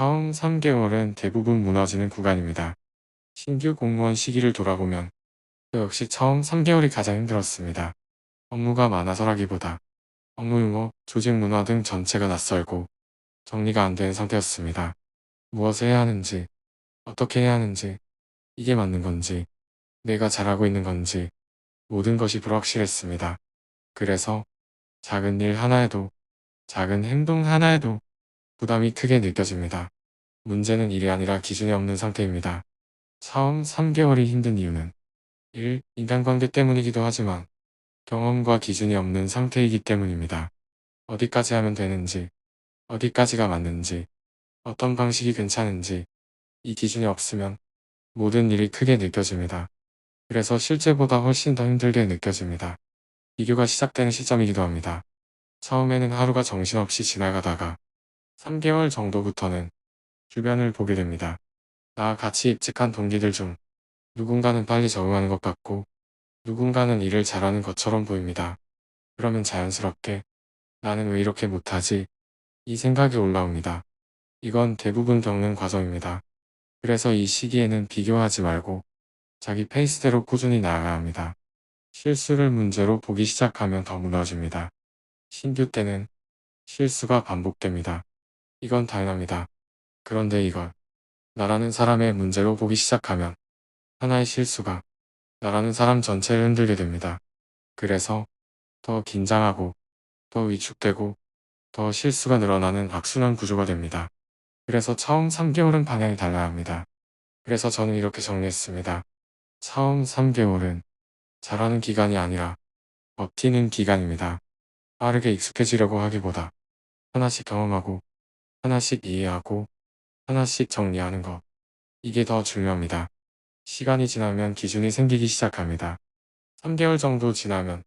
처음 3개월은 대부분 무너지는 구간입니다. 신규 공무원 시기를 돌아보면 저 역시 처음 3개월이 가장 힘들었습니다. 업무가 많아서라기보다 업무 유무, 조직 문화 등 전체가 낯설고 정리가 안 된 상태였습니다. 무엇을 해야 하는지, 어떻게 해야 하는지, 이게 맞는 건지, 내가 잘하고 있는 건지 모든 것이 불확실했습니다. 그래서 작은 일 하나에도, 작은 행동 하나에도 부담이 크게 느껴집니다. 문제는 일이 아니라 기준이 없는 상태입니다. 처음 3개월이 힘든 이유는 1. 인간관계 때문이기도 하지만 경험과 기준이 없는 상태이기 때문입니다. 어디까지 하면 되는지, 어디까지가 맞는지, 어떤 방식이 괜찮은지 이 기준이 없으면 모든 일이 크게 느껴집니다. 그래서 실제보다 훨씬 더 힘들게 느껴집니다. 비교가 시작되는 시점이기도 합니다. 처음에는 하루가 정신없이 지나가다가 3개월 정도부터는 주변을 보게 됩니다. 나와 같이 입직한 동기들 중 누군가는 빨리 적응하는 것 같고 누군가는 일을 잘하는 것처럼 보입니다. 그러면 자연스럽게 나는 왜 이렇게 못하지? 이 생각이 올라옵니다. 이건 대부분 겪는 과정입니다. 그래서 이 시기에는 비교하지 말고 자기 페이스대로 꾸준히 나아가야 합니다. 실수를 문제로 보기 시작하면 더 무너집니다. 신규 때는 실수가 반복됩니다. 이건 당연합니다. 그런데 이걸 나라는 사람의 문제로 보기 시작하면 하나의 실수가 나라는 사람 전체를 흔들게 됩니다. 그래서 더 긴장하고 더 위축되고 더 실수가 늘어나는 악순환 구조가 됩니다. 그래서 처음 3개월은 방향이 달라야 합니다. 그래서 저는 이렇게 정리했습니다. 처음 3개월은 잘하는 기간이 아니라 버티는 기간입니다. 빠르게 익숙해지려고 하기보다 하나씩 경험하고 하나씩 이해하고 하나씩 정리하는 것. 이게 더 중요합니다. 시간이 지나면 기준이 생기기 시작합니다. 3개월 정도 지나면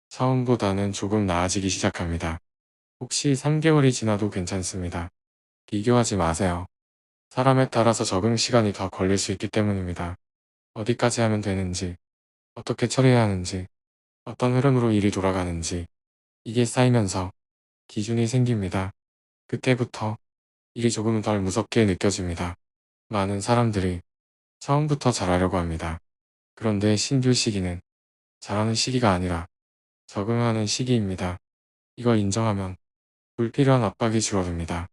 처음보다는 조금 나아지기 시작합니다. 혹시 3개월이 지나도 괜찮습니다. 비교하지 마세요. 사람에 따라서 적응 시간이 더 걸릴 수 있기 때문입니다. 어디까지 하면 되는지, 어떻게 처리해야 하는지, 어떤 흐름으로 일이 돌아가는지 이게 쌓이면서 기준이 생깁니다. 그때부터 일이 조금 덜 무섭게 느껴집니다. 많은 사람들이 처음부터 잘하려고 합니다. 그런데 신규 시기는 잘하는 시기가 아니라 적응하는 시기입니다. 이걸 인정하면 불필요한 압박이 줄어듭니다.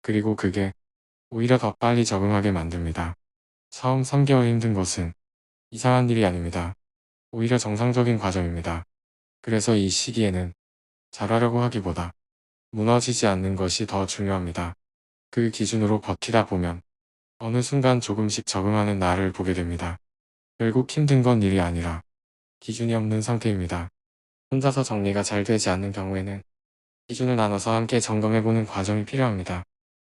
그리고 그게 오히려 더 빨리 적응하게 만듭니다. 처음 3개월 힘든 것은 이상한 일이 아닙니다. 오히려 정상적인 과정입니다. 그래서 이 시기에는 잘하려고 하기보다 무너지지 않는 것이 더 중요합니다. 그 기준으로 버티다 보면 어느 순간 조금씩 적응하는 나를 보게 됩니다. 결국 힘든 건 일이 아니라 기준이 없는 상태입니다. 혼자서 정리가 잘 되지 않는 경우에는 기준을 나눠서 함께 점검해보는 과정이 필요합니다.